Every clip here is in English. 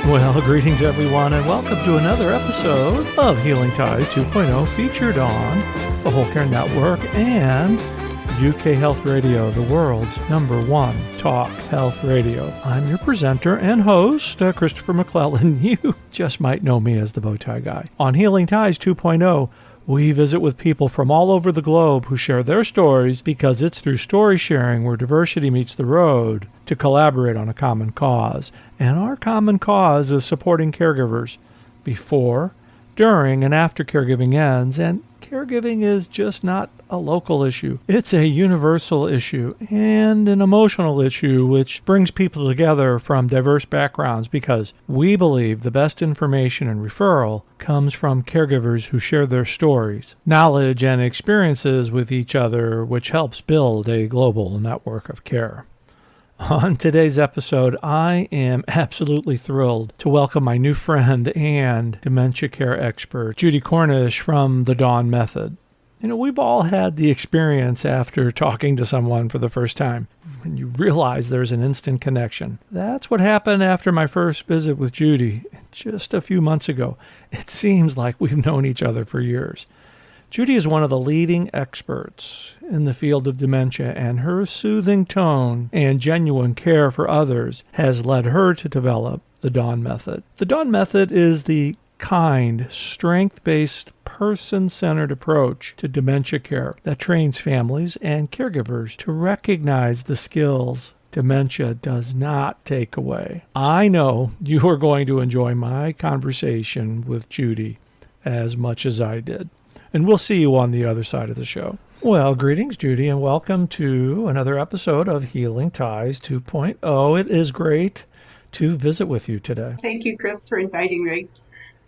Well, greetings everyone, and welcome to another episode of Healing Ties 2.0, featured on the Whole Care Network and UK Health Radio, the world's #1 talk health radio. I'm your presenter and host, Christopher McClellan. You just might know me as the Bowtie Guy. On Healing Ties 2.0, we visit with people from all over the globe who share their stories, because it's through story sharing where diversity meets the road to collaborate on a common cause. And our common cause is supporting caregivers before, during, and after caregiving ends. And caregiving is just not a local issue. It's a universal issue and an emotional issue which brings people together from diverse backgrounds, because we believe the best information and referral comes from caregivers who share their stories, knowledge, and experiences with each other, which helps build a global network of care. On today's episode, I am absolutely thrilled to welcome my new friend and dementia care expert, Judy Cornish from the Dawn Method. You know, we've all had the experience after talking to someone for the first time, when you realize there's an instant connection. That's what happened after my first visit with Judy just a few months ago. It seems like we've known each other for years. Judy is one of the leading experts in the field of dementia, and her soothing tone and genuine care for others has led her to develop the Dawn Method. The Dawn Method is the kind, strength-based, person-centered approach to dementia care that trains families and caregivers to recognize the skills dementia does not take away. I know you are going to enjoy my conversation with Judy as much as I did. And we'll see you on the other side of the show. Well, greetings, Judy, and welcome to another episode of Healing Ties 2.0. It is great to visit with you today. Thank you, Chris, for inviting me.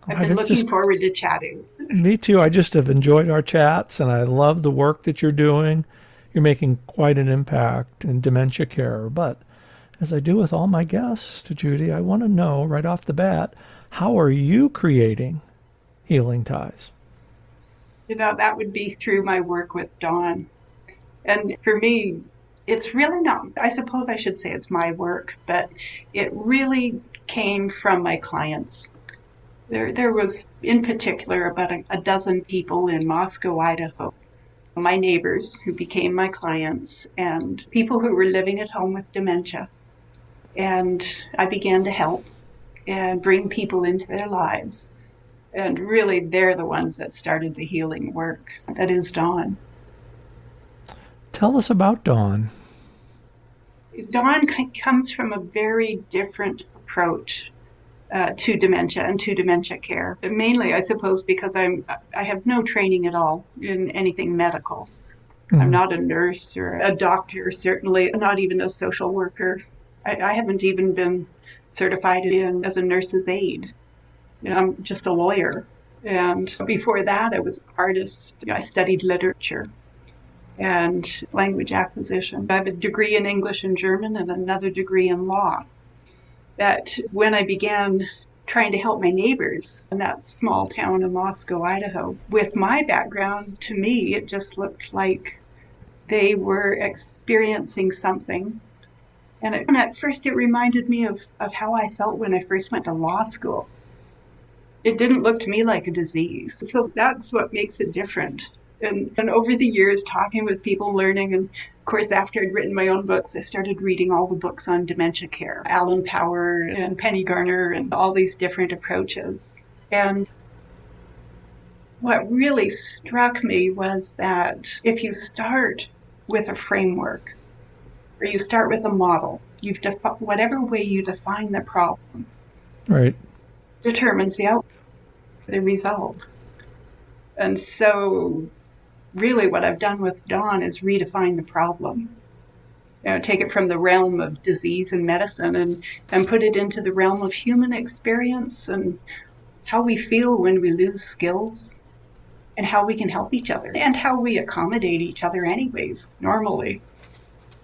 I've been looking forward to chatting. Me too. I just have enjoyed our chats, and I love the work that you're doing. You're making quite an impact in dementia care. But as I do with all my guests, Judy, I want to know right off the bat, how are you creating Healing Ties? You know, that would be through my work with Dawn. And for me, it's really not, I suppose I should say it's my work, but it really came from my clients. There was, in particular, about a dozen people in Moscow, Idaho, my neighbors who became my clients, and people who were living at home with dementia. And I began to help and bring people into their lives. And really, they're the ones that started the healing work. That is Dawn. Tell us about Dawn. Dawn comes from a very different approach to dementia and to dementia care. Mainly, I suppose, because I have no training at all in anything medical. Mm-hmm. I'm not a nurse or a doctor, certainly not even a social worker. I haven't even been certified as a nurse's aide. You know, I'm just a lawyer. And before that, I was an artist. I studied literature and language acquisition. I have a degree in English and German and another degree in law. That when I began trying to help my neighbors in that small town of Moscow, Idaho, with my background, to me, it just looked like they were experiencing something. And at first, it reminded me of how I felt when I first went to law school. It didn't look to me like a disease. So that's what makes it different. And over the years, talking with people, learning, and of course, after I'd written my own books, I started reading all the books on dementia care, Alan Power and Penny Garner and all these different approaches. And what really struck me was that if you start with a framework, or you start with a model, whatever way you define the problem, right, determines the result. And so really what I've done with Dawn is redefine the problem. You know, take it from the realm of disease and medicine and put it into the realm of human experience and how we feel when we lose skills and how we can help each other and how we accommodate each other anyways, normally,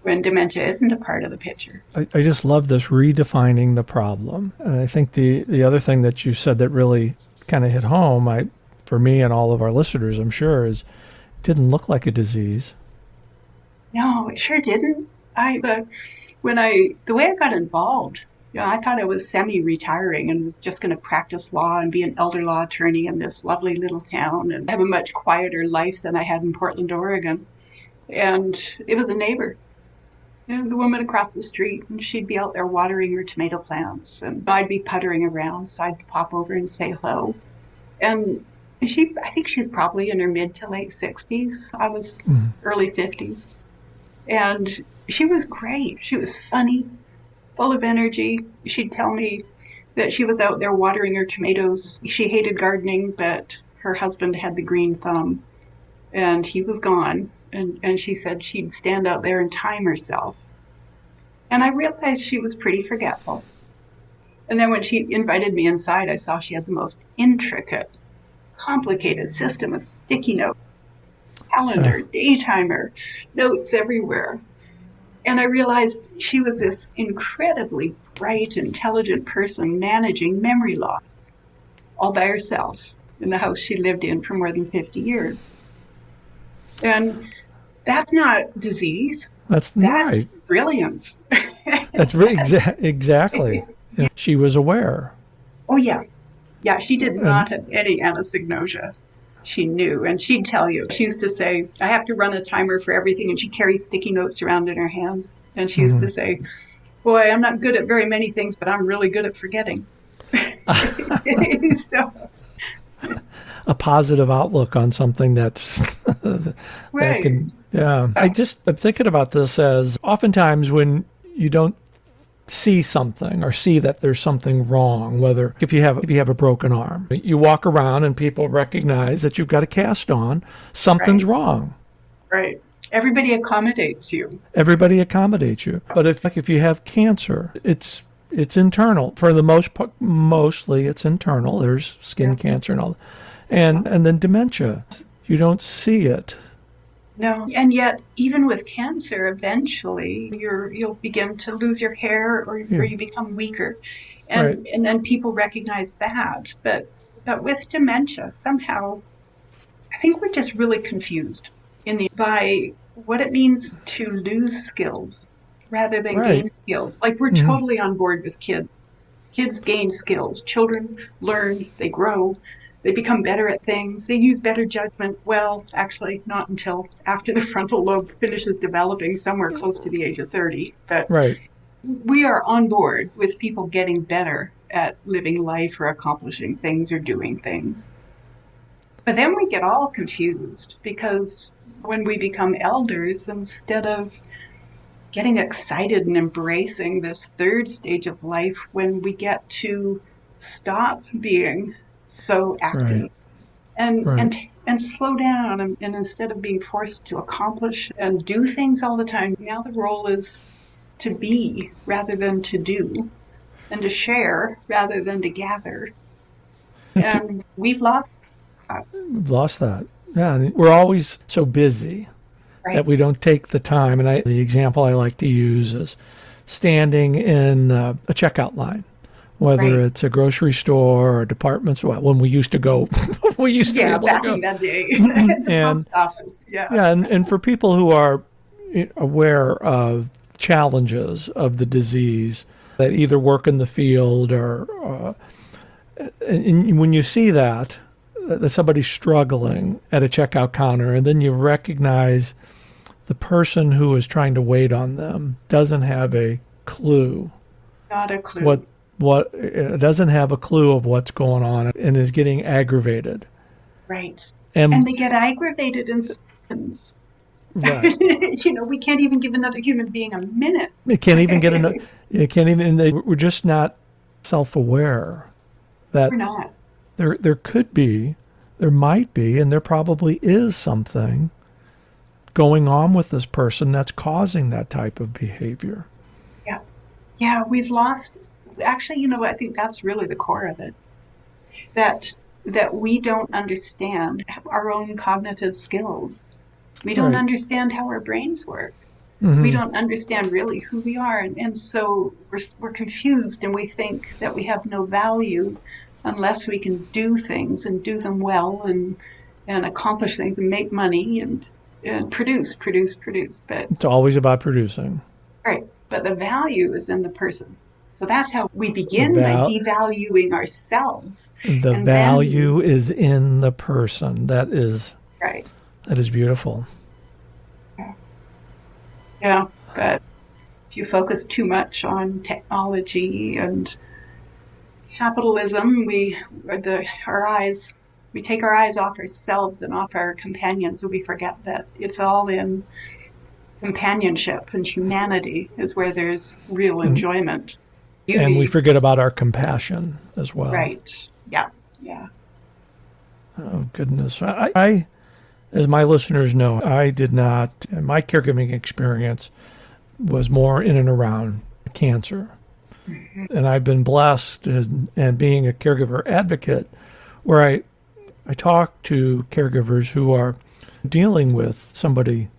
when dementia isn't a part of the picture. I just love this redefining the problem. And I think the other thing that you said that really kind of hit home, for me and all of our listeners, I'm sure, is it didn't look like a disease. No, it sure didn't. The way I got involved I thought I was semi-retiring and was just going to practice law and be an elder law attorney in this lovely little town and have a much quieter life than I had in Portland, Oregon. And it was a neighbor, the woman across the street, and she'd be out there watering her tomato plants, and I'd be puttering around, so I'd pop over and say hello. And I think she's probably in her mid to late 60s. I was early 50s. And she was great. She was funny, full of energy. She'd tell me that she was out there watering her tomatoes. She hated gardening, but her husband had the green thumb, and he was gone. And she said she'd stand out there and time herself. And I realized she was pretty forgetful. And then when she invited me inside, I saw she had the most intricate, complicated system of sticky notes, calendar, day timer, notes everywhere. And I realized she was this incredibly bright, intelligent person managing memory loss all by herself in the house she lived in for more than 50 years. And that's not disease. That's right. Brilliance. That's really exactly. She was aware. Oh, yeah. Yeah, she did not have any anosognosia. She knew, and she'd tell you. She used to say, I have to run a timer for everything, and she carries sticky notes around in her hand. And she used to say, boy, I'm not good at very many things, but I'm really good at forgetting. So, a positive outlook on something that's right. I'm thinking about this as oftentimes when you don't see something or see that there's something wrong, whether if you have a broken arm, you walk around and people recognize that you've got a cast on, something's wrong. Right. Everybody accommodates you. But if you have cancer, it's internal. For the most part, mostly it's internal. There's skin cancer and all. And then dementia, you don't see it. No, and yet even with cancer, eventually you'll begin to lose your hair or you become weaker, and then people recognize that. But with dementia, somehow, I think we're just really confused by what it means to lose skills rather than gain skills. Like we're totally on board with kids. Kids gain skills. Children learn. They grow. They become better at things. They use better judgment. Well, actually, not until after the frontal lobe finishes developing somewhere close to the age of 30. But we are on board with people getting better at living life or accomplishing things or doing things. But then we get all confused because when we become elders, instead of getting excited and embracing this third stage of life, when we get to stop being so active and slow down, and instead of being forced to accomplish and do things all the time, now the role is to be rather than to do, and to share rather than to gather. And we've lost that. Yeah, and we're always so busy that we don't take the time. And the example I like to use is standing in a checkout line. Whether it's a grocery store or a department store, when we used to go, be able back to go. In that day, the post office. And for people who are aware of challenges of the disease that either work in the field or, and when you see that somebody's struggling at a checkout counter, and then you recognize the person who is trying to wait on them doesn't have a clue. Not a clue. Doesn't have a clue of what's going on and is getting aggravated. Right. And they get aggravated in seconds. Right. We can't even give another human being a minute. We're just not self-aware that we're not. There might be, and there probably is something going on with this person that's causing that type of behavior. Yeah. Yeah, we've lost. Actually, I think that's really the core of it. That we don't understand our own cognitive skills. We don't understand how our brains work. Mm-hmm. We don't understand really who we are. And so we're confused, and we think that we have no value unless we can do things and do them well and accomplish things and make money and produce. But it's always about producing. Right. But the value is in the person. So that's how we begin by devaluing ourselves. The and value is in the person. That is right. That is beautiful. Yeah, but if you focus too much on technology and capitalism, we take our eyes off ourselves and off our companions, and we forget that it's all in companionship and humanity is where there's real enjoyment. Beauty. And we forget about our compassion as well. Right. Yeah. Yeah. Oh, goodness. I as my listeners know, I did not, my caregiving experience was more in and around cancer. Mm-hmm. And I've been blessed and being a caregiver advocate where I talk to caregivers who are dealing with somebody,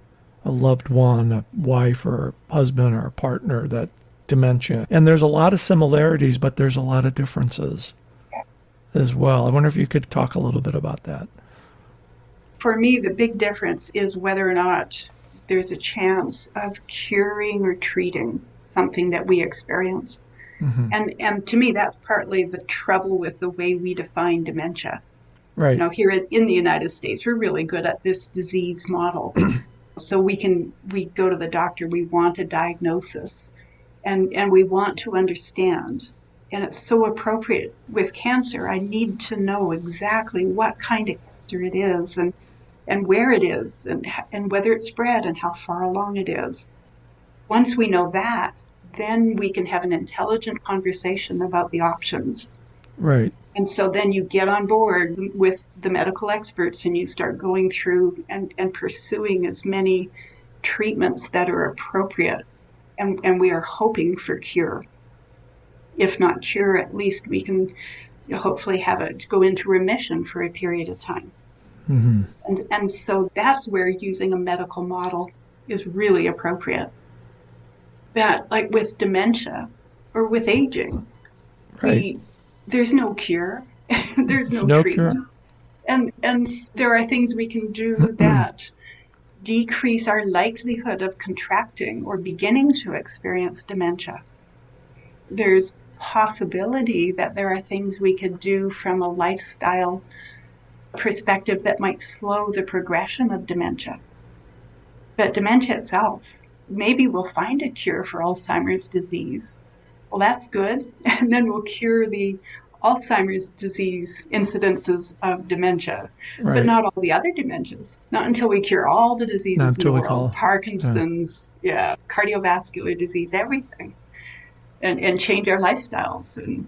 a loved one, a wife or a husband or a partner, that dementia. And there's a lot of similarities, but there's a lot of differences as well. I wonder if you could talk a little bit about that. For me, the big difference is whether or not there's a chance of curing or treating something that we experience. Mm-hmm. And to me, that's partly the trouble with the way we define dementia. Right. You know, here in the United States, we're really good at this disease model. So we go to the doctor, we want a diagnosis, and we want to understand. And it's so appropriate with cancer. I need to know exactly what kind of cancer it is and where it is and whether it's spread and how far along it is. Once we know that, then we can have an intelligent conversation about the options. Right. And so then you get on board with the medical experts and you start going through and pursuing as many treatments that are appropriate. And we are hoping for cure. If not cure, at least we can hopefully have it go into remission for a period of time. Mm-hmm. And so that's where using a medical model is really appropriate. That, like with dementia or with aging, right. There's no cure. There's no treatment. Cure. And there are things we can do that decrease our likelihood of contracting or beginning to experience dementia. There's possibility that there are things we could do from a lifestyle perspective that might slow the progression of dementia. But dementia itself, maybe we'll find a cure for Alzheimer's disease. Well, that's good. And then we'll cure the Alzheimer's disease incidences of dementia, right. But not all the other dementias. Not until we cure all the diseases in the world. Parkinson's, cardiovascular disease, everything. And change our lifestyles and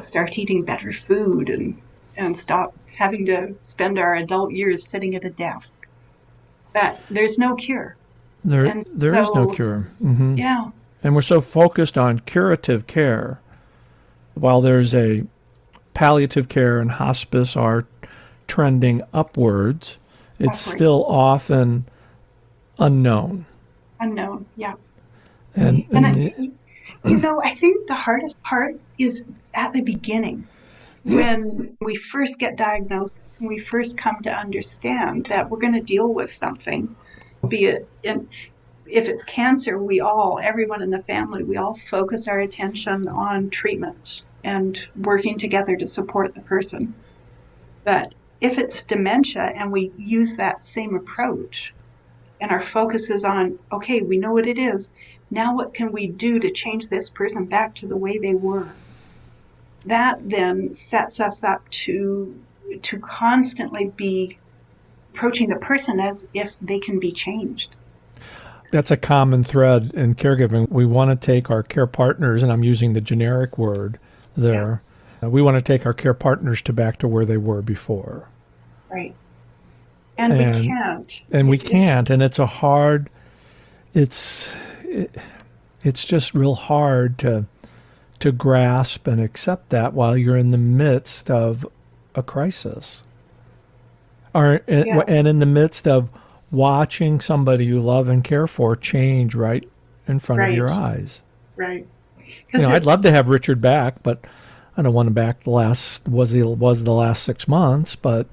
start eating better food and stop having to spend our adult years sitting at a desk. But there's no cure. There is no cure. Mm-hmm. Yeah. And we're so focused on curative care, while there's a palliative care and hospice are trending upwards, it's still often unknown. Unknown, yeah. And I think the hardest part is at the beginning, when we first get diagnosed, when we first come to understand that we're going to deal with something, be it if it's cancer, everyone in the family, we all focus our attention on treatment and working together to support the person. But if it's dementia and we use that same approach and our focus is on, okay, we know what it is, now what can we do to change this person back to the way they were? That then sets us up to constantly be approaching the person as if they can be changed. That's a common thread in caregiving. We want to take our care partners, and I'm using the generic word there. Yeah. We want to take our care partners back to where they were before. Right. And we can't. And we can't. And it's it's just real hard to grasp and accept that while you're in the midst of a crisis. And in the midst of watching somebody you love and care for change right in front of your eyes. Right. I'd love to have Richard back, but I don't want him back the last 6 months, but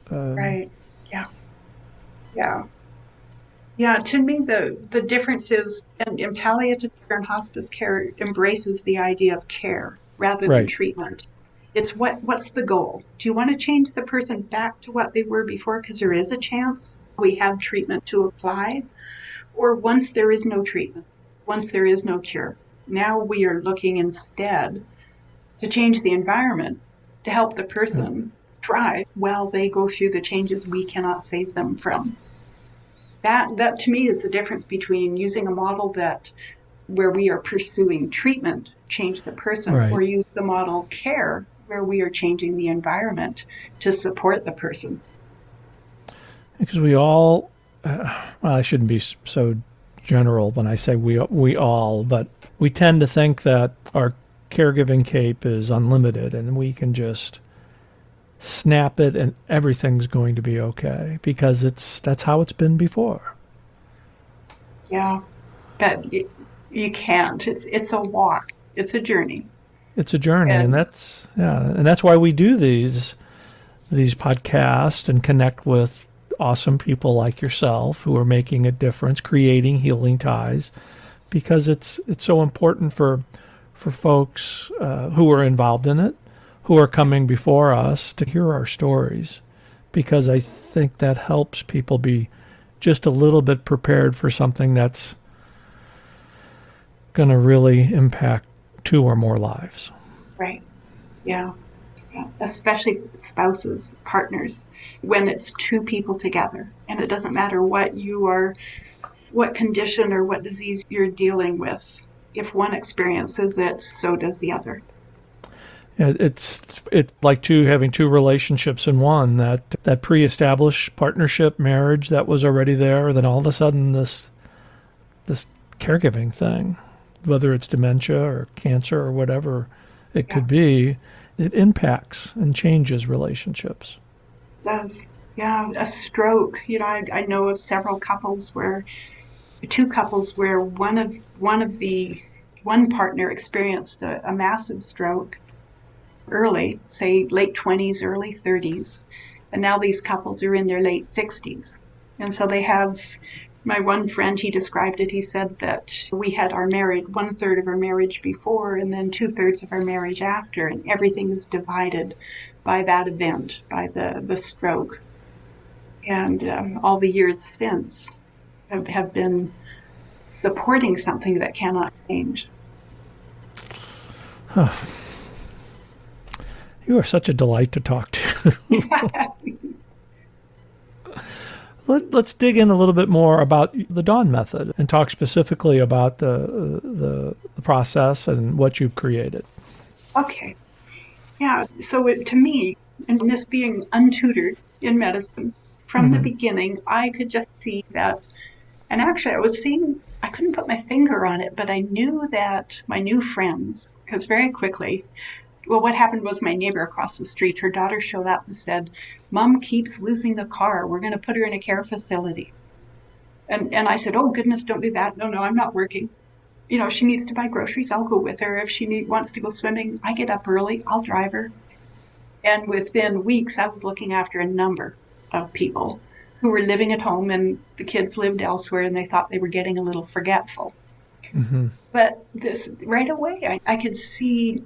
right. Yeah. Yeah. Yeah, to me, the difference is, and palliative care and hospice care embraces the idea of care rather than Right. treatment. It's what's the goal? Do you want to change the person back to what they were before? Because there is a chance we have treatment to apply, or once there is no treatment, once there is no cure. Now we are looking instead to change the environment to help the person thrive while they go through the changes we cannot save them from. That to me is the difference between using a model that where we are pursuing treatment, change the person, Right. or use the model care where we are changing the environment to support the person. Because we all, well, I shouldn't be so general when I say we all, but we tend to think that our caregiving cape is unlimited and we can just snap it and everything's going to be okay because that's how it's been before. Yeah, but you can't. It's a walk. It's a journey. It's a journey, and And that's why we do these podcasts and connect with awesome people like yourself who are making a difference, creating healing ties, because it's so important for folks who are involved in it, who are coming before us to hear our stories, because I think that helps people be just a little bit prepared for something that's going to really impact 2 or more lives. right. Yeah. Yeah. Especially spouses, partners, when it's two people together, and it doesn't matter what condition or what disease you're dealing with. If one experiences it, so does the other. Yeah, it's like having two relationships in one. That pre-established partnership, marriage that was already there. Then all of a sudden, this caregiving thing, whether it's dementia or cancer or whatever it could be, it impacts and changes relationships. It does. Yeah, a stroke. I know of several couples where two couples where one partner experienced a massive stroke early, say late 20s, early 30s. And now these couples are in their late 60s. And so they have, my one friend, he described it, he said that we had our marriage, 1/3 of our marriage before, and then 2/3 of our marriage after, and everything is divided by that event, by the stroke. And all the years since have been supporting something that cannot change. You are such a delight to talk to. Let's dig in a little bit more about the Dawn method and talk specifically about the process and what you've created. Okay. Yeah. So to me, and this being untutored in medicine, from the beginning, I could just see that. And actually, I couldn't put my finger on it, but I knew that my new friends, because very quickly, well, what happened was my neighbor across the street, her daughter showed up and said, "Mom keeps losing the car. We're going to put her in a care facility." And I said, "Oh, goodness, don't do that. No, I'm not working. She needs to buy groceries. I'll go with her. If she wants to go swimming, I get up early. I'll drive her." And within weeks, I was looking after a number of people who were living at home, and the kids lived elsewhere, and they thought they were getting a little forgetful. Mm-hmm. But this right away, I could see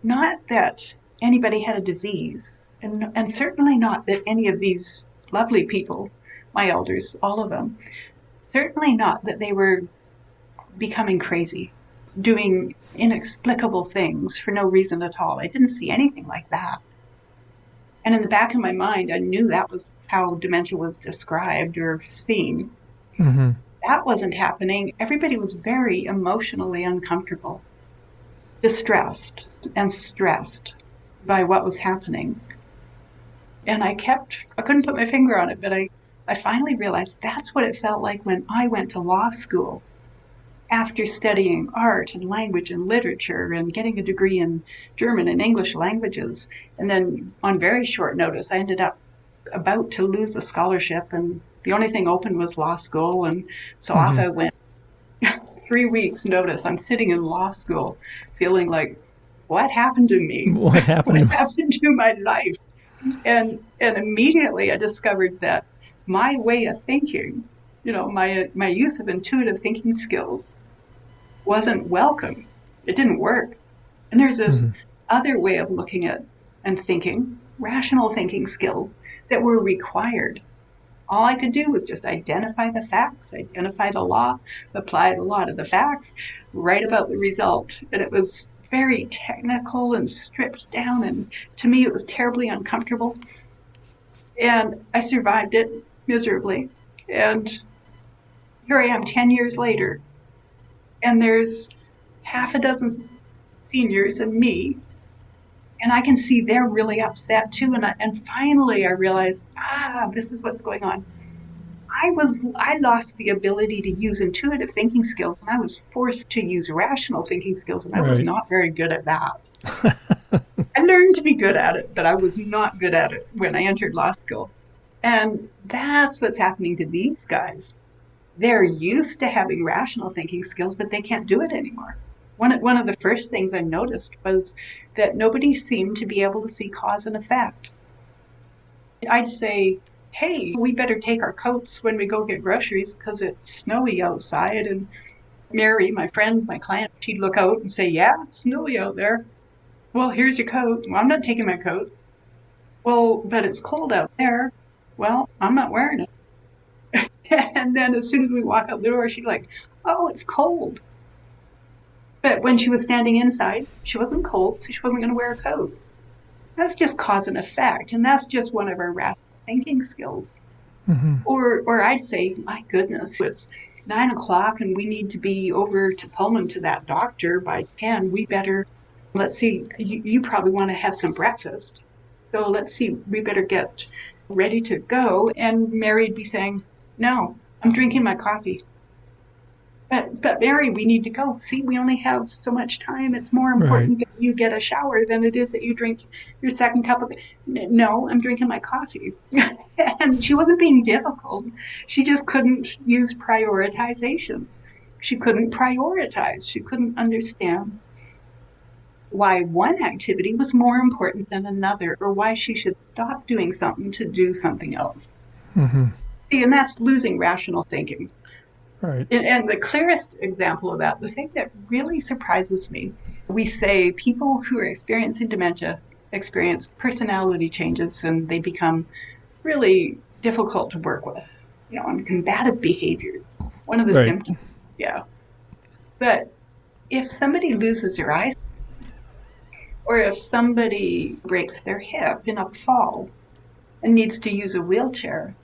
not that anybody had a disease, and certainly not that any of these lovely people, my elders, all of them, certainly not that they were becoming crazy, doing inexplicable things for no reason at all. I didn't see anything like that. And in the back of my mind, I knew that was how dementia was described or seen. Mm-hmm. That wasn't happening. Everybody was very emotionally uncomfortable, distressed and stressed by what was happening. And I couldn't put my finger on it, but I finally realized that's what it felt like when I went to law school. After studying art and language and literature and getting a degree in German and English languages, and then on very short notice, I ended up about to lose a scholarship, and the only thing open was law school, and so off I went. 3 weeks notice, I'm sitting in law school feeling like, what happened to me? What happened? What happened to my life? And immediately I discovered that my way of thinking my use of intuitive thinking skills wasn't welcome. It didn't work. And there's this other way of looking at and thinking, rational thinking skills that were required. All I could do was just identify the facts, identify the law, apply the law to the facts, write about the result. And it was very technical and stripped down. And to me, it was terribly uncomfortable. And I survived it miserably. And here I am 10 years later. And there's half a dozen seniors and me. And I can see they're really upset too. And finally I realized, this is what's going on. I lost the ability to use intuitive thinking skills, and I was forced to use rational thinking skills, and I was not very good at that. I learned to be good at it, but I was not good at it when I entered law school. And that's what's happening to these guys. They're used to having rational thinking skills, but they can't do it anymore. One of the first things I noticed was that nobody seemed to be able to see cause and effect. I'd say, hey, we better take our coats when we go get groceries because it's snowy outside. And Mary, my friend, my client, she'd look out and say, yeah, it's snowy out there. Well, here's your coat. Well, I'm not taking my coat. Well, but it's cold out there. Well, I'm not wearing it. And then as soon as we walk out the door, she's like, oh, it's cold. But when she was standing inside, she wasn't cold, so she wasn't going to wear a coat. That's just cause and effect, and that's just one of our rational thinking skills. Or I'd say, my goodness, it's 9 o'clock and we need to be over to Pullman to that doctor by 10. We better, let's see, you probably want to have some breakfast. So let's see, we better get ready to go. And Mary'd be saying, no, I'm drinking my coffee. But Mary, we need to go. See, we only have so much time. It's more important that you get a shower than it is that you drink your second cup of. No, I'm drinking my coffee. And she wasn't being difficult. She just couldn't use prioritization. She couldn't prioritize. She couldn't understand why one activity was more important than another, or why she should stop doing something to do something else. See, and that's losing rational thinking. Right. And the clearest example of that, the thing that really surprises me, we say people who are experiencing dementia experience personality changes and they become really difficult to work with, and combative behaviors. One of the symptoms. Yeah. But if somebody loses their eyesight, or if somebody breaks their hip in a fall and needs to use a wheelchair,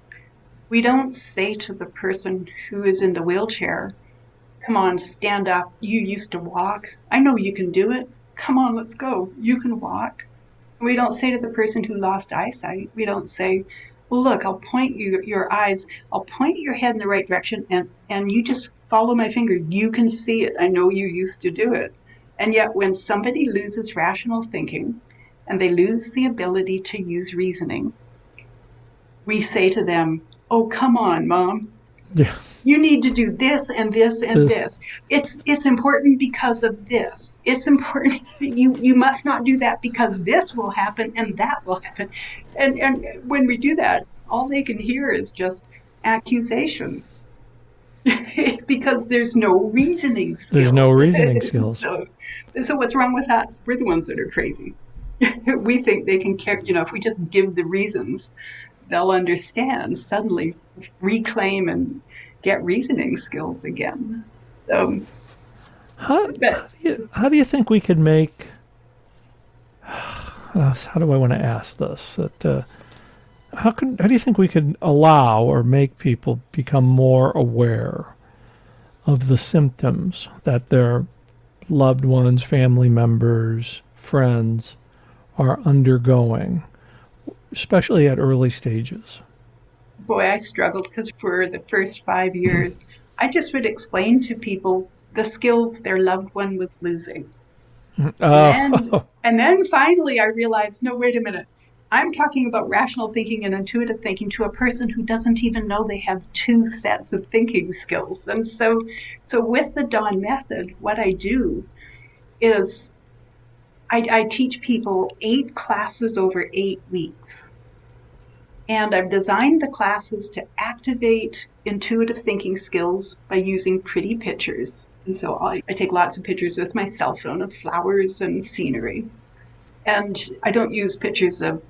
we don't say to the person who is in the wheelchair, come on, stand up. You used to walk. I know you can do it. Come on, let's go. You can walk. We don't say to the person who lost eyesight, we don't say, well, look, I'll point your eyes. I'll point your head in the right direction and you just follow my finger. You can see it. I know you used to do it. And yet when somebody loses rational thinking and they lose the ability to use reasoning, we say to them, oh, come on, Mom. Yeah. You need to do this and this and this. It's important because of this. It's important. You must not do that because this will happen and that will happen. And when we do that, all they can hear is just accusation. Because there's no reasoning skills. There's no reasoning skills. So what's wrong with us? We're the ones that are crazy. We think they can care, if we just give the reasons, they'll understand, suddenly reclaim and get reasoning skills again. So, how do you think we could make? How do I want to ask this? How do you think we could allow or make people become more aware of the symptoms that their loved ones, family members, friends are undergoing, especially at early stages? Boy, I struggled because for the first 5 years, I just would explain to people the skills their loved one was losing. And then finally I realized, no, wait a minute. I'm talking about rational thinking and intuitive thinking to a person who doesn't even know they have two sets of thinking skills. And so with the Dawn method, what I do is I teach people 8 classes over 8 weeks. And I've designed the classes to activate intuitive thinking skills by using pretty pictures. And so I take lots of pictures with my cell phone of flowers and scenery. And I don't use pictures of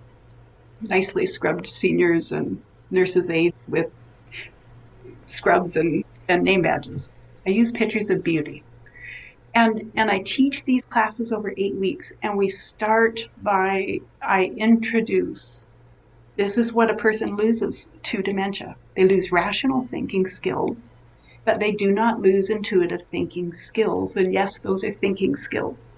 nicely scrubbed seniors and nurses' aides with scrubs and name badges. I use pictures of beauty. And I teach these classes over 8 weeks, and we start by, I introduce, this is what a person loses to dementia. They lose rational thinking skills, but they do not lose intuitive thinking skills. And yes, those are thinking skills.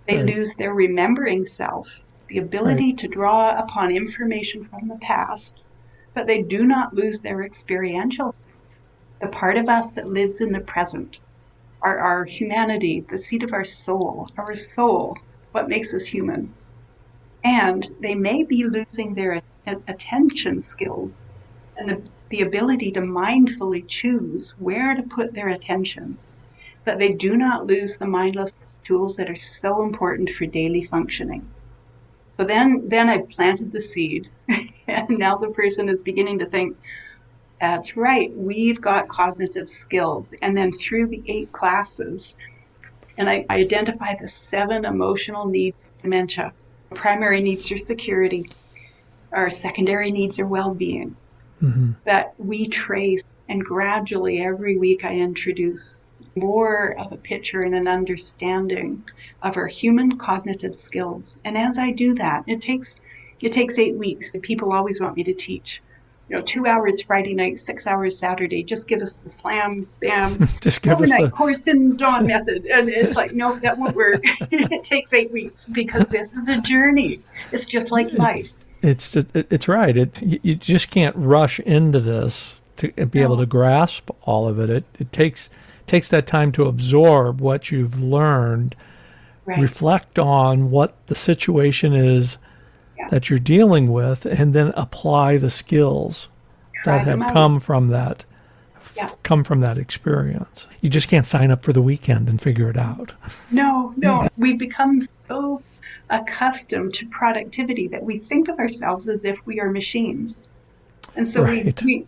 They lose their remembering self, the ability to draw upon information from the past, but they do not lose their experiential, the part of us that lives in the present, our humanity, the seat of our soul, what makes us human. And they may be losing their attention skills and the ability to mindfully choose where to put their attention, but they do not lose the mindless tools that are so important for daily functioning. So then I planted the seed, and now the person is beginning to think, that's right, we've got cognitive skills. And then through the 8 classes, and I identify the 7 emotional needs of dementia. Primary needs are security. Our secondary needs are well-being. That we trace, and gradually every week I introduce more of a picture and an understanding of our human cognitive skills. And as I do that, it takes 8 weeks. People always want me to teach, 2 hours Friday night, 6 hours Saturday. Just give us the slam, bam, Just give us overnight course in Dawn method. And it's like, no, that won't work. It takes 8 weeks because this is a journey. It's just like life. It's right. You just can't rush into this to be able to grasp all of it. It takes that time to absorb what you've learned, reflect on what the situation is that you're dealing with, and then apply the skills that have come from that experience. You just can't sign up for the weekend and figure it out. No. We become so accustomed to productivity that we think of ourselves as if we are machines. And so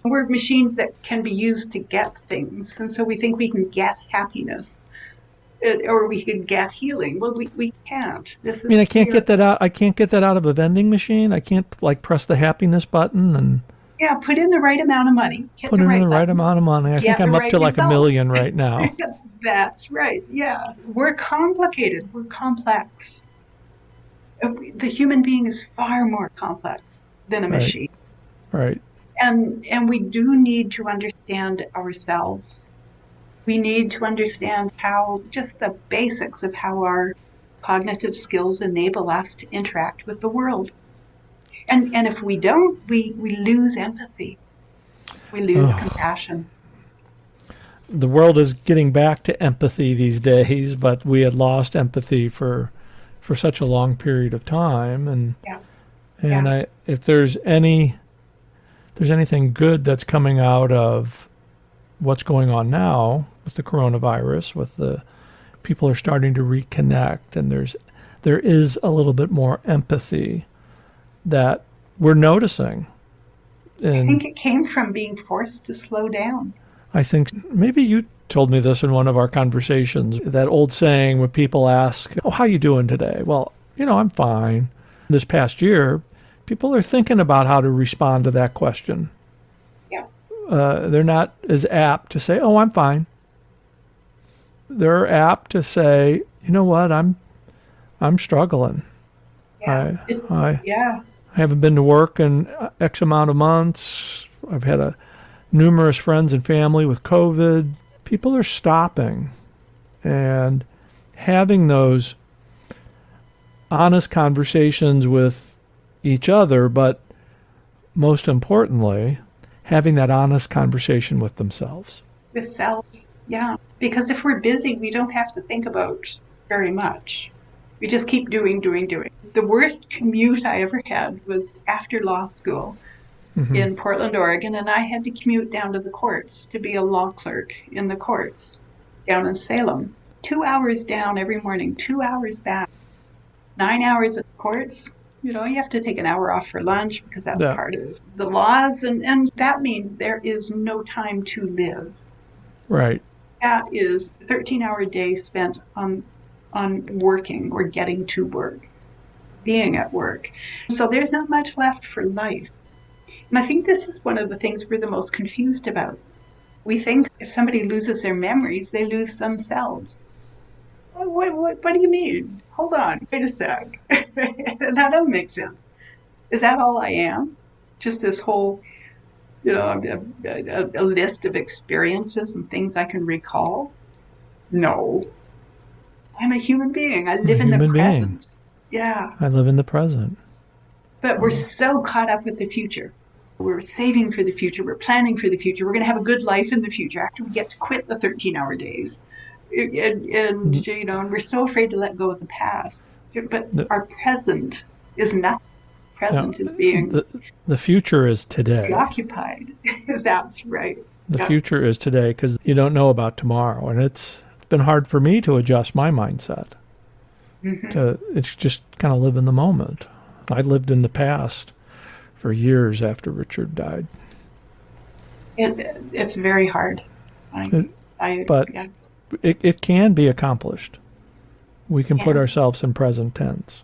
we're machines that can be used to get things. And so we think we can get happiness or we can get healing. Well, we can't. I can't get that out. I can't get that out of a vending machine. I can't press the happiness button and put in the right amount of money. Put in the right amount of money. I think I'm up to like $1 million right now. That's right. Yeah. We're complicated. We're complex. The human being is far more complex than a machine. Right. And we do need to understand ourselves. We need to understand just the basics of how our cognitive skills enable us to interact with the world. And if we don't, we lose empathy. We lose compassion. The world is getting back to empathy these days, but we had lost empathy for such a long period of time. And if there's anything good that's coming out of what's going on now with the coronavirus, with the people are starting to reconnect, and there is a little bit more empathy that we're noticing. And I think it came from being forced to slow down. I think maybe you told me this in one of our conversations, that old saying when people ask, "Oh, how you doing today?" Well, I'm fine. This past year, people are thinking about how to respond to that question. Yeah. They're not as apt to say, "Oh, I'm fine." They're apt to say, "You know what? I'm struggling. Yeah. I haven't been to work in X amount of months. I've had numerous friends and family with COVID." People are stopping and having those honest conversations with each other, but most importantly, having that honest conversation with themselves. With self, yeah. Because if we're busy, we don't have to think about very much. We just keep doing. The worst commute I ever had was after law school in Portland, Oregon, and I had to commute down to the courts to be a law clerk in the courts down in Salem. 2 hours down every morning, 2 hours back, 9 hours at the courts. You know, you have to take an hour off for lunch because that's Yeah. part of the laws. And that means there is no time to live. Right. That is a 13-hour day spent on working or getting to work, being at work. So there's not much left for life. And I think this is one of the things we're the most confused about. We think if somebody loses their memories, they lose themselves. What do you mean? Hold on, wait a sec. That doesn't make sense. Is that all I am? Just this whole, a list of experiences and things I can recall? No, I'm a human being. I I'm a live in the human being. present. Yeah. I live in the present. But we're so caught up with the future. We're saving for the future. We're planning for the future. We're going to have a good life in the future after we get to quit the 13-hour days. And we're so afraid to let go of the past. But our present is nothing. Present is being the future is today. Preoccupied. That's right. The future is today because you don't know about tomorrow. And it's been hard for me to adjust my mindset. It's just kind of live in the moment. I lived in the past for years after Richard died. It's very hard. It can be accomplished. We can put ourselves in present tense.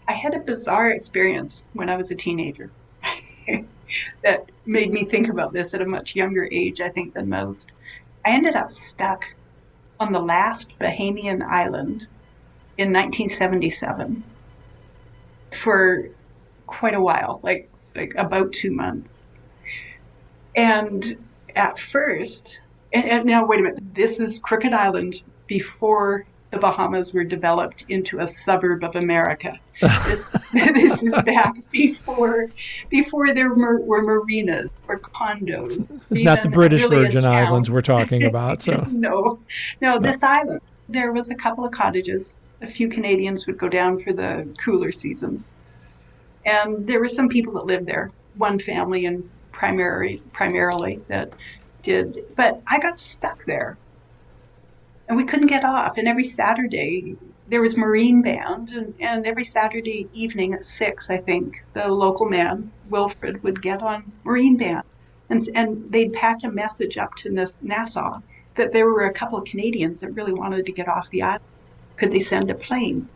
I had a bizarre experience when I was a teenager that made me think about this at a much younger age, I think, than most. I ended up stuck on the last Bahamian island in 1977 for quite a while, like about 2 months. And at first, and now wait a minute, this is Crooked Island before the Bahamas were developed into a suburb of America. This is back before there were marinas or condos. It's not the British Virgin Islands we're talking about. So No, this island. There was a couple of cottages. A few Canadians would go down for the cooler seasons. And there were some people that lived there, one family and primarily that did. But I got stuck there. And we couldn't get off. And every Saturday, there was Marine Band. And every Saturday evening at 6, I think, the local man, Wilfred, would get on Marine Band. And they'd patch a message up to Nassau that there were a couple of Canadians that really wanted to get off the island. Could they send a plane?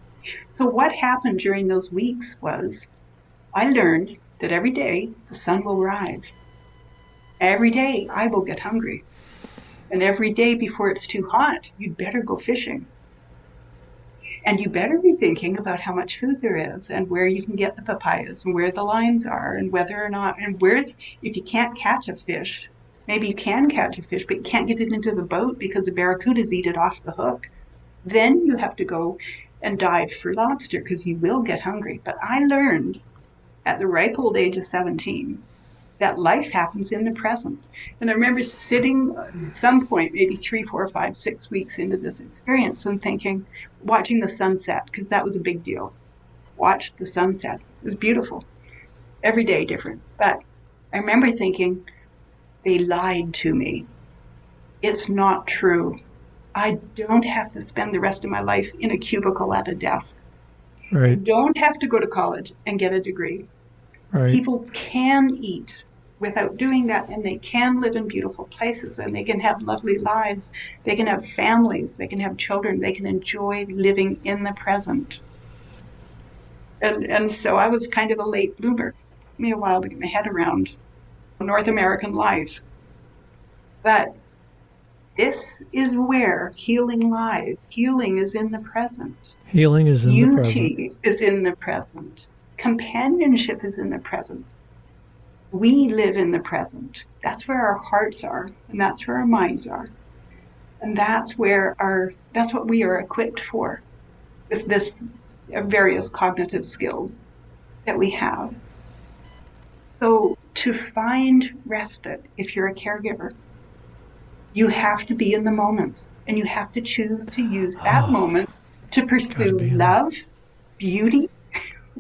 So what happened during those weeks was I learned that every day the sun will rise. Every day I will get hungry. And every day before it's too hot, you'd better go fishing. And you better be thinking about how much food there is and where you can get the papayas and where the lines are and whether or not, and if you can't catch a fish, maybe you can catch a fish, but you can't get it into the boat because the barracudas eat it off the hook. Then you have to go and dive for lobster because you will get hungry. But I learned at the ripe old age of 17 that life happens in the present. And I remember sitting at some point, maybe 3, 4, 5, 6 weeks into this experience and thinking, watching the sunset, because that was a big deal. Watch the sunset. It was beautiful. Every day different. But I remember thinking, they lied to me. It's not true. I don't have to spend the rest of my life in a cubicle at a desk. Right. I don't have to go to college and get a degree. Right. People can eat without doing that, and they can live in beautiful places, and they can have lovely lives. They can have families. They can have children. They can enjoy living in the present. And so I was kind of a late bloomer. It took me a while to get my head around North American life. But this is where healing lies. Healing is in the present. Healing is in the present. Beauty is in the present. Companionship is in the present. We live in the present. That's where our hearts are, and that's where our minds are. And that's what we are equipped for with this various cognitive skills that we have. So to find respite, if you're a caregiver, you have to be in the moment, and you have to choose to use that moment to pursue love, beauty,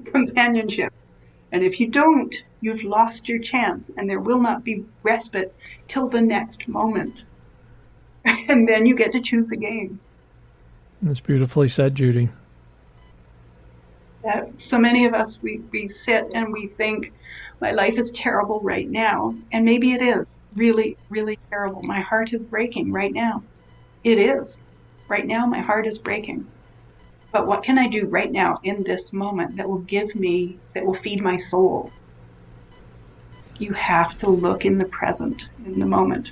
companionship. And if you don't, you've lost your chance, and there will not be respite till the next moment. And then you get to choose again. That's beautifully said, Judy. So many of us, we sit and we think, my life is terrible right now. And maybe it is really, really terrible. My heart is breaking right now. It is. Right now, my heart is breaking. But what can I do right now in this moment that will feed my soul? You have to look in the present, in the moment.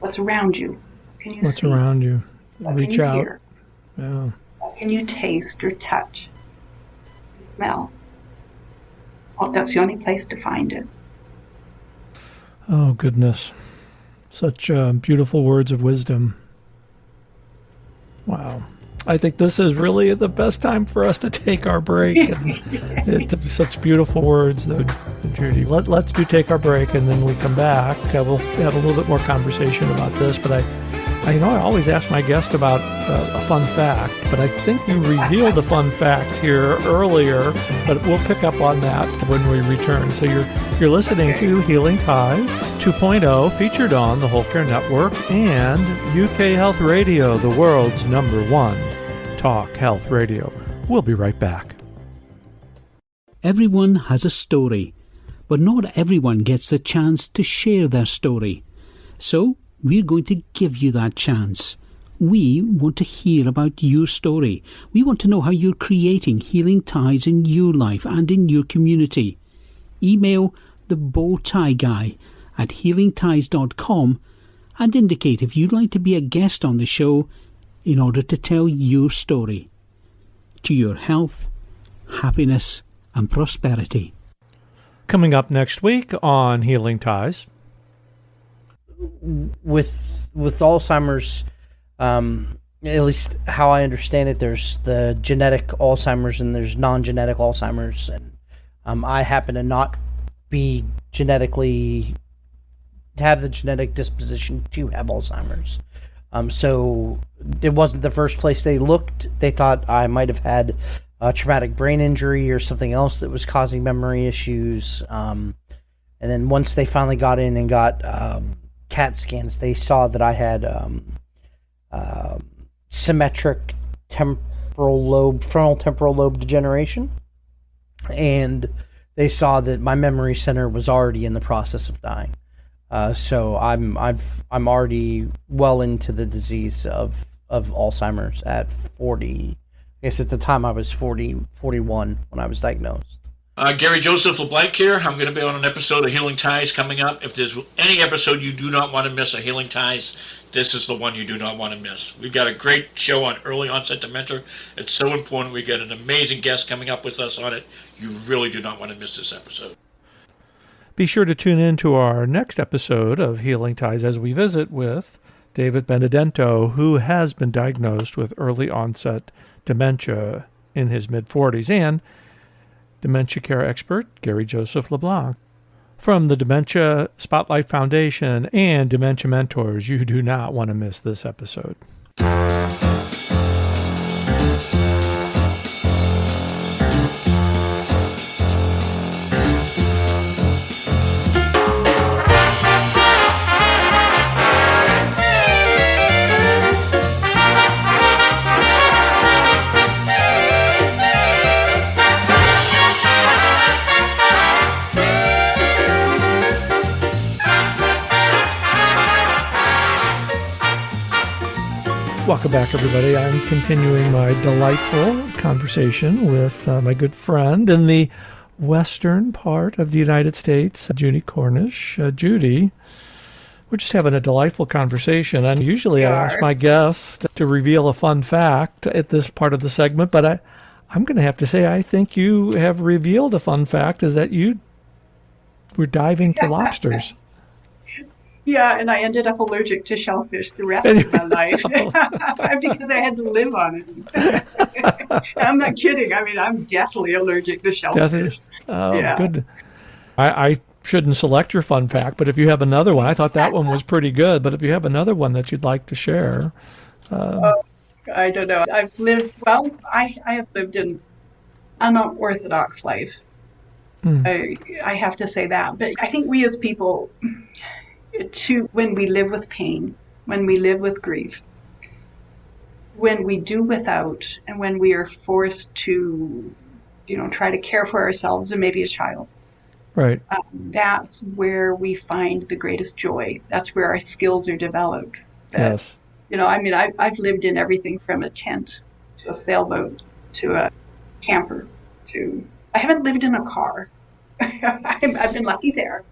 What's around you? Can you What's see? around you? What Reach can you out. hear? Yeah. What can you taste or touch? Smell? Well, that's the only place to find it. Oh, goodness. Such beautiful words of wisdom. Wow. I think this is really the best time for us to take our break. It's such beautiful words, though, Judy. Let's take our break, and then we come back. We'll have a little bit more conversation about this. But I always ask my guest about a fun fact, but I think you revealed a fun fact here earlier. But we'll pick up on that when we return. So you're listening to Healing Ties 2.0, featured on the Whole Care Network and UK Health Radio, the world's #1 talk health radio. We'll be right back. Everyone has a story, but not everyone gets the chance to share their story. So we're going to give you that chance. We want to hear about your story. We want to know how you're creating healing ties in your life and in your community. Email the bow tie guy at healingties.com and indicate if you'd like to be a guest on the show in order to tell your story. To your health, happiness and prosperity. Coming up next week on Healing Ties. With Alzheimer's, at least how I understand it, there's the genetic Alzheimer's and there's non-genetic Alzheimer's, and I happen to not be genetically have the genetic disposition to have Alzheimer's. So it wasn't the first place they looked. They thought I might have had a traumatic brain injury or something else that was causing memory issues. And then once they finally got in and got CAT scans, they saw that I had symmetric frontal temporal lobe degeneration, and they saw that my memory center was already in the process of dying. So I'm already well into the disease of Alzheimer's at 40. I guess at the time I was 41 when I was diagnosed. Gary Joseph LeBlanc here. I'm going to be on an episode of Healing Ties coming up. If there's any episode you do not want to miss of Healing Ties, this is the one you do not want to miss. We've got a great show on early onset dementia. It's so important. We got an amazing guest coming up with us on it. You really do not want to miss this episode. Be sure to tune in to our next episode of Healing Ties as we visit with David Benedetto, who has been diagnosed with early onset dementia in his mid-40s, and dementia care expert Gary Joseph LeBlanc. From the Dementia Spotlight Foundation and Dementia Mentors, you do not want to miss this episode. Welcome back, everybody. I'm continuing my delightful conversation with my good friend in the western part of the United States, Judy Cornish. Judy, we're just having a delightful conversation. And usually I ask my guests to reveal a fun fact at this part of the segment, but I'm going to have to say I think you have revealed a fun fact, is that you were diving for lobsters. Yeah, and I ended up allergic to shellfish the rest of my life because I had to live on it. I'm not kidding. I mean, I'm definitely allergic to shellfish. Oh, yeah. Good. I shouldn't select your fun fact, but if you have another one, I thought that one was pretty good, but if you have another one that you'd like to share. I don't know. I have lived an unorthodox life. I have to say that. But I think we as people, when we live with pain, when we live with grief, when we do without, and when we are forced to try to care for ourselves and maybe a child. Right. That's where we find the greatest joy. That's where our skills are developed. Yes. I've lived in everything from a tent to a sailboat to a camper I haven't lived in a car. I've been lucky there.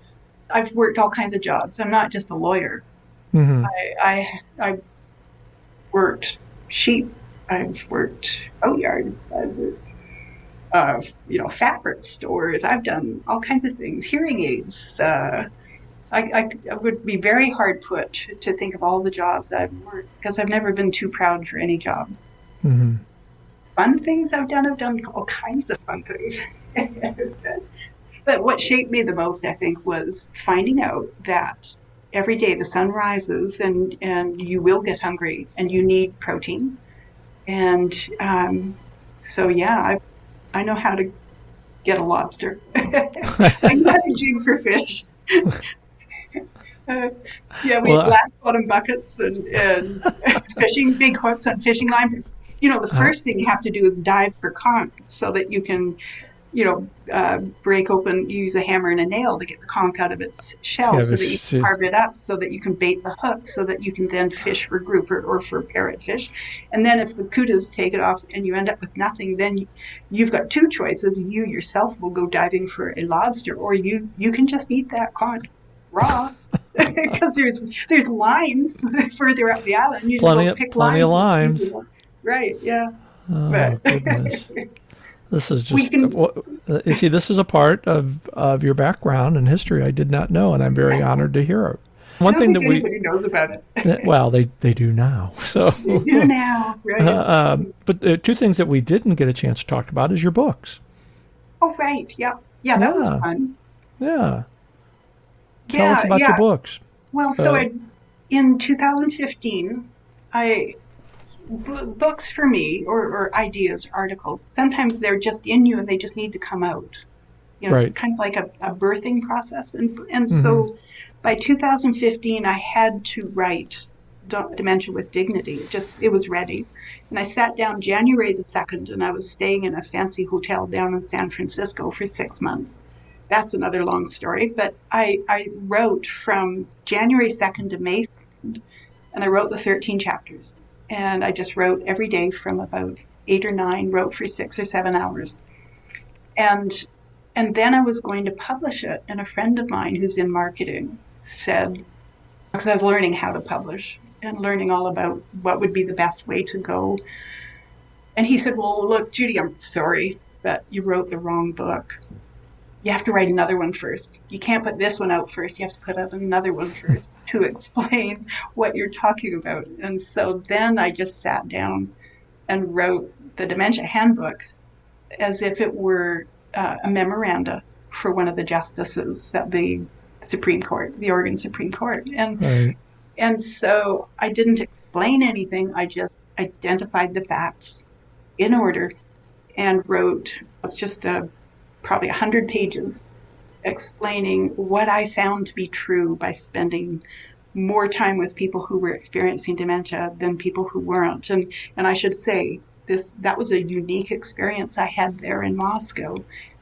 I've worked all kinds of jobs. I'm not just a lawyer. Mm-hmm. I worked sheep. I've worked boatyards. I've worked, fabric stores. I've done all kinds of things. Hearing aids. I would be very hard put to think of all the jobs I've worked because I've never been too proud for any job. Mm-hmm. Fun things I've done all kinds of fun things. But what shaped me the most, I think, was finding out that every day the sun rises and you will get hungry and you need protein. And I know how to get a lobster. I know how to jig for fish. We glass bottom buckets and fishing, big hooks on fishing line. The first thing you have to do is dive for conch so that you can, break open, use a hammer and a nail to get the conch out of its shell so that you can carve it up so that you can bait the hook so that you can then fish for grouper or for parrotfish. And then if the kudas take it off and you end up with nothing, then you've got two choices. You yourself will go diving for a lobster, or you can just eat that conch raw. Because there's lines further up the island. You just go pick plenty of limes. Right, yeah. Oh, goodness. This is just, you see, this is a part of your background and history I did not know, and I'm very honored to hear it. One thing that anybody knows about it. Well, they do now. So they do now, right? But the two things that we didn't get a chance to talk about is your books. Oh, right, yeah. Yeah, that was fun. Yeah. Tell us about your books. Well, in 2015, books for me, or ideas, articles, sometimes they're just in you and they just need to come out. It's kind of like a birthing process. And so by 2015, I had to write Dementia with Dignity. It was ready. And I sat down January the 2nd, and I was staying in a fancy hotel down in San Francisco for 6 months. That's another long story, but I wrote from January 2nd to May 2nd, and I wrote the 13 chapters. And I just wrote every day from about 8 or 9, wrote for 6 or 7 hours. And then I was going to publish it, and a friend of mine who's in marketing said, because I was learning how to publish and learning all about what would be the best way to go. And he said, well, look, Judy, I'm sorry, but you wrote the wrong book. You have to write another one first. You can't put this one out first. You have to put out another one first to explain what you're talking about. And so then I just sat down and wrote the Dementia Handbook as if it were a memoranda for one of the justices at the Supreme Court, the Oregon Supreme Court. And so I didn't explain anything. I just identified the facts in order and wrote, it's just probably 100 pages explaining what I found to be true by spending more time with people who were experiencing dementia than people who weren't. And I should say, that was a unique experience I had there in Moscow,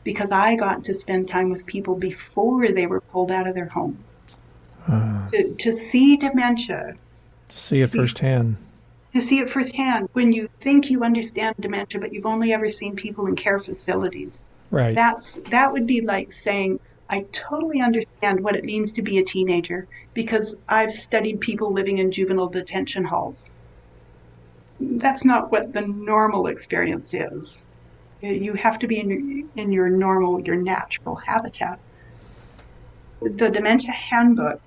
because I got to spend time with people before they were pulled out of their homes. To see dementia. To see it firsthand. To see it firsthand. When you think you understand dementia, but you've only ever seen people in care facilities. Right. That would be like saying, I totally understand what it means to be a teenager because I've studied people living in juvenile detention halls. That's not what the normal experience is. You have to be in your normal, your natural habitat. The Dementia Handbook,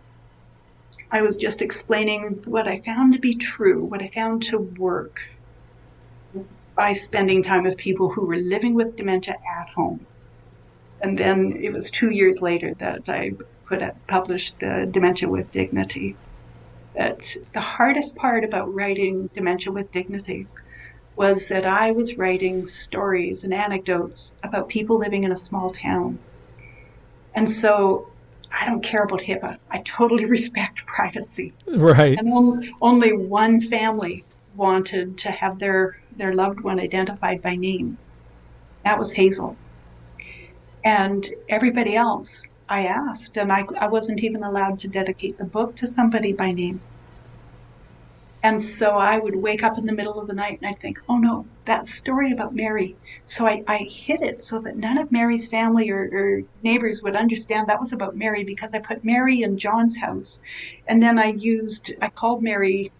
I was just explaining what I found to be true, what I found to work by spending time with people who were living with dementia at home. And then it was 2 years later that I published the Dementia with Dignity. That the hardest part about writing Dementia with Dignity was that I was writing stories and anecdotes about people living in a small town. And so I don't care about HIPAA. I totally respect privacy. Right. And only one family wanted to have their loved one identified by name. That was Hazel. And everybody else I asked, and I wasn't even allowed to dedicate the book to somebody by name. And so I would wake up in the middle of the night and I'd think, oh no, that story about Mary. So I hid it so that none of Mary's family or neighbors would understand that was about Mary, because I put Mary in John's house. And then I called Mary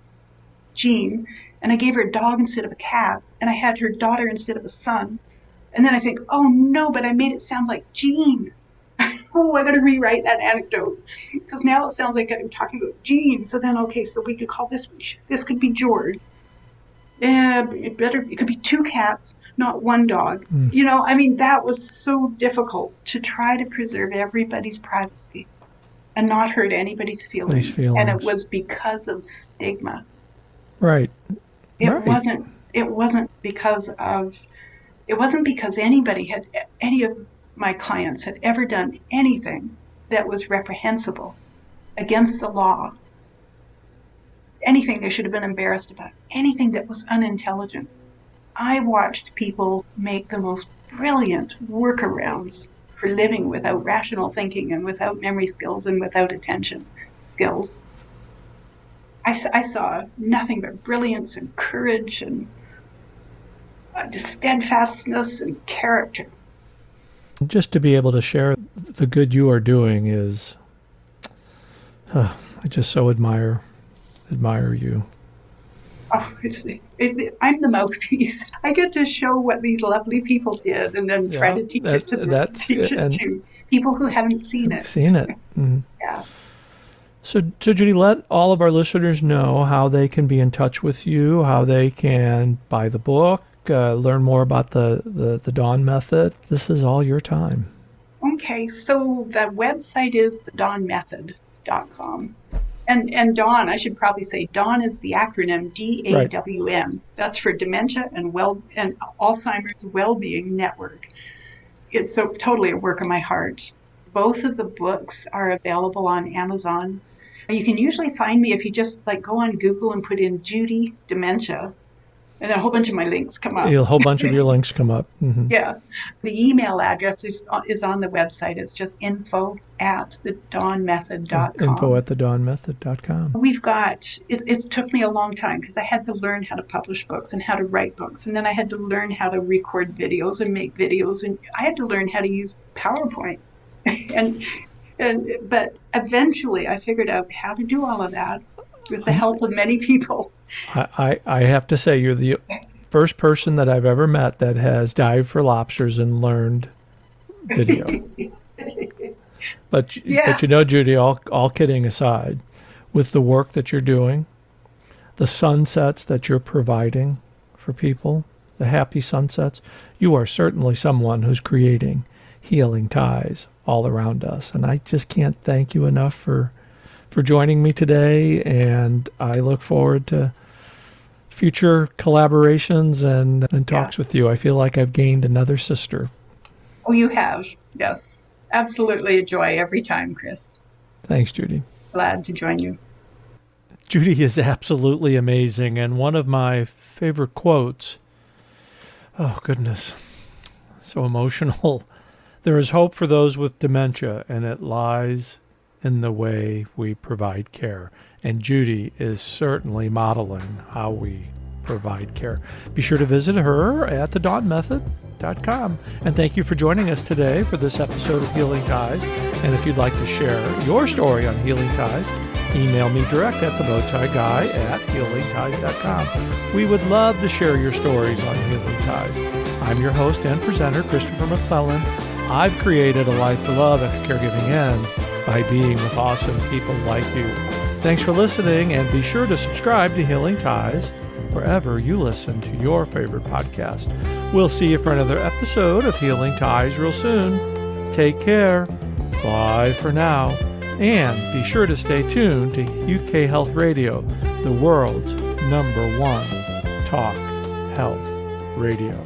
Jean, and I gave her a dog instead of a cat, and I had her daughter instead of a son. And then I think, oh no, but I made it sound like Jean. Oh, I got to rewrite that anecdote, because now it sounds like I'm talking about Jean. So then, okay, so we could call this could be George. It could be 2 cats, not 1 dog. You know, I mean, that was so difficult to try to preserve everybody's privacy and not hurt anybody's feelings. And it was because of stigma. Right. It wasn't because any of my clients had ever done anything that was reprehensible, against the law, anything they should have been embarrassed about, anything that was unintelligent. I watched people make the most brilliant workarounds for living without rational thinking and without memory skills and without attention skills. I saw nothing but brilliance and courage and steadfastness and character. Just to be able to share the good you are doing is, I just so admire you. Oh, I'm the mouthpiece. I get to show what these lovely people did, and then try to teach it to people who haven't seen it. Mm-hmm. Yeah. So Judy, let all of our listeners know how they can be in touch with you, how they can buy the book, learn more about the Dawn Method. This is all your time. Okay, so the website is thedawnmethod.com. And Dawn, I should probably say Dawn is the acronym DAWN. Right. That's for Dementia and Alzheimer's Wellbeing Network. It's so totally a work of my heart. Both of the books are available on Amazon. You can usually find me if you just go on Google and put in Judy Dementia, and a whole bunch of my links come up. A whole bunch of your links come up. Mm-hmm. Yeah. The email address is on the website. It's just info@thedawnmethod.com. Info@thedawnmethod.com. We've got, it took me a long time because I had to learn how to publish books and how to write books. And then I had to learn how to record videos and make videos. And I had to learn how to use PowerPoint. But eventually I figured out how to do all of that with the help of many people. I have to say, you're the first person that I've ever met that has dived for lobsters and learned video. But you know, Judy, all kidding aside, with the work that you're doing, the sunsets that you're providing for people, the happy sunsets, you are certainly someone who's creating healing ties all around us. And I just can't thank you enough for joining me today, and I look forward to future collaborations and talks with you. I feel like I've gained another sister. Oh, you have. Yes. Absolutely a joy every time, Chris. Thanks, Judy. Glad to join you. Judy is absolutely amazing, and one of my favorite quotes, oh goodness, so emotional. There is hope for those with dementia, and it lies in the way we provide care. And Judy is certainly modeling how we provide care. Be sure to visit her at thedawnmethod.com. And thank you for joining us today for this episode of Healing Ties. And if you'd like to share your story on Healing Ties, email me direct at thebowtieguy@healingties.com. We would love to share your stories on Healing Ties. I'm your host and presenter, Christopher McClellan. I've created a life to love after caregiving ends by being with awesome people like you. Thanks for listening, and be sure to subscribe to Healing Ties wherever you listen to your favorite podcast. We'll see you for another episode of Healing Ties real soon. Take care. Bye for now. And be sure to stay tuned to UK Health Radio, the world's #1 talk health radio.